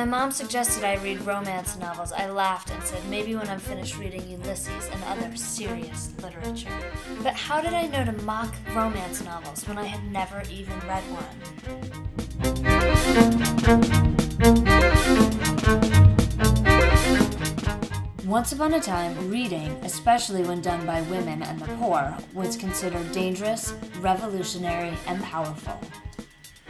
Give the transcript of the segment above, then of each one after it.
my mom suggested I read romance novels, I laughed and said maybe when I'm finished reading Ulysses and other serious literature. But how did I know to mock romance novels when I had never even read one? Once upon a time, reading, especially when done by women and the poor, was considered dangerous, revolutionary, and powerful.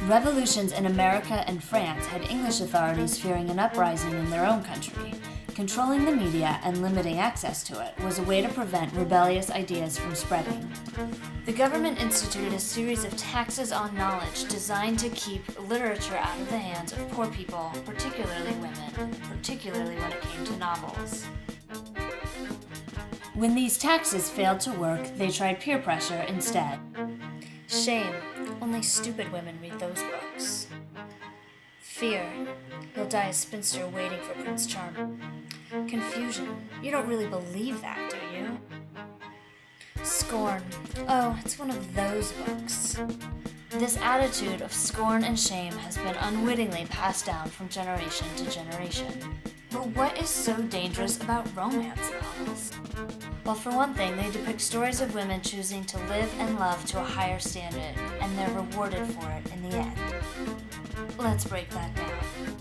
Revolutions in America and France had English authorities fearing an uprising in their own country. Controlling the media and limiting access to it was a way to prevent rebellious ideas from spreading. The government instituted a series of taxes on knowledge designed to keep literature out of the hands of poor people, particularly women, particularly when it came to novels. When these taxes failed to work, they tried peer pressure instead. Shame. Only stupid women read those books. Fear. You'll die a spinster waiting for Prince Charming. Confusion. You don't really believe that, do you? Scorn. Oh, it's one of those books. This attitude of scorn and shame has been unwittingly passed down from generation to generation. But what is so dangerous about romance novels? Well, for one thing, they depict stories of women choosing to live and love to a higher standard, and they're rewarded for it in the end. Let's break that down.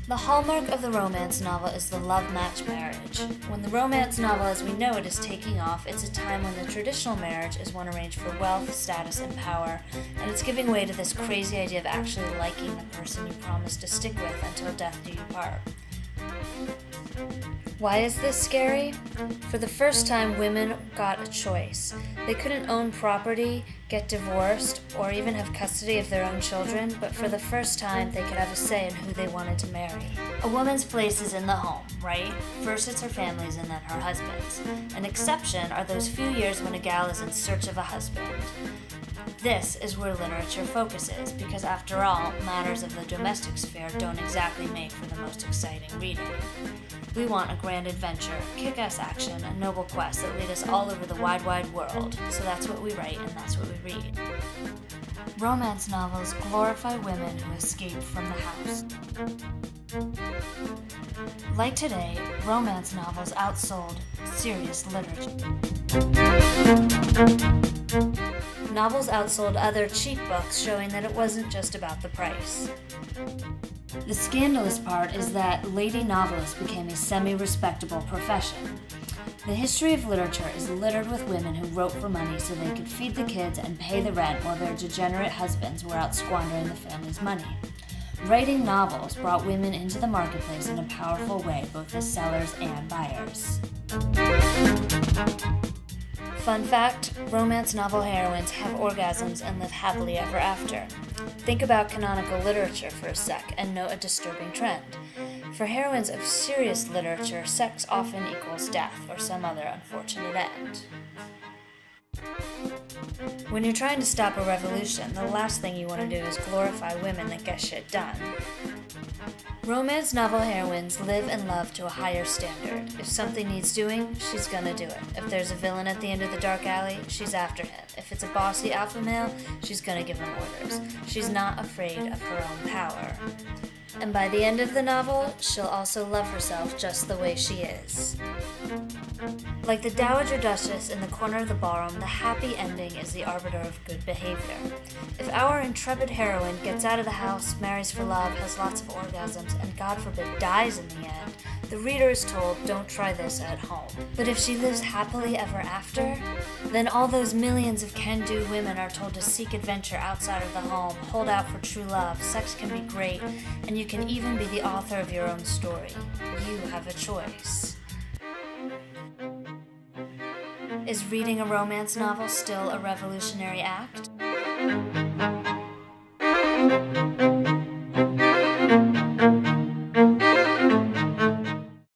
The hallmark of the romance novel is the love match marriage. When the romance novel as we know it is taking off, it's a time when the traditional marriage is one arranged for wealth, status, and power, and it's giving way to this crazy idea of actually liking the person you promised to stick with until death do you part. Why is this scary? For the first time, women got a choice. They couldn't own property, get divorced, or even have custody of their own children, but for the first time, they could have a say in who they wanted to marry. A woman's place is in the home, right? First it's her family's and then her husband's. An exception are those few years when a gal is in search of a husband. This is where literature focuses, because after all, matters of the domestic sphere don't exactly make for the most exciting reading. We want a grand adventure, kick-ass action, and noble quests that lead us all over the wide, wide world, so that's what we write and that's what we read. Romance novels glorify women who escape from the house. Like today, romance novels outsold serious literature. Novels outsold other cheap books, showing that it wasn't just about the price. The scandalous part is that lady novelists became a semi-respectable profession. The history of literature is littered with women who wrote for money so they could feed the kids and pay the rent while their degenerate husbands were out squandering the family's money. Writing novels brought women into the marketplace in a powerful way, both as sellers and buyers. Fun fact, romance novel heroines have orgasms and live happily ever after. Think about canonical literature for a sec and note a disturbing trend. For heroines of serious literature, sex often equals death or some other unfortunate end. When you're trying to stop a revolution, the last thing you want to do is glorify women that get shit done. Romance novel heroines live and love to a higher standard. If something needs doing, she's gonna do it. If there's a villain at the end of the dark alley, she's after him. If it's a bossy alpha male, she's gonna give him orders. She's not afraid of her own power. And by the end of the novel, she'll also love herself just the way she is. Like the Dowager Duchess in the corner of the ballroom, the happy ending is the arbiter of good behavior. If our intrepid heroine gets out of the house, marries for love, has lots of orgasms, and God forbid dies in the end, the reader is told, don't try this at home. But if she lives happily ever after, then all those millions of can-do women are told to seek adventure outside of the home, hold out for true love, sex can be great, and you can even be the author of your own story. You have a choice. Is reading a romance novel still a revolutionary act?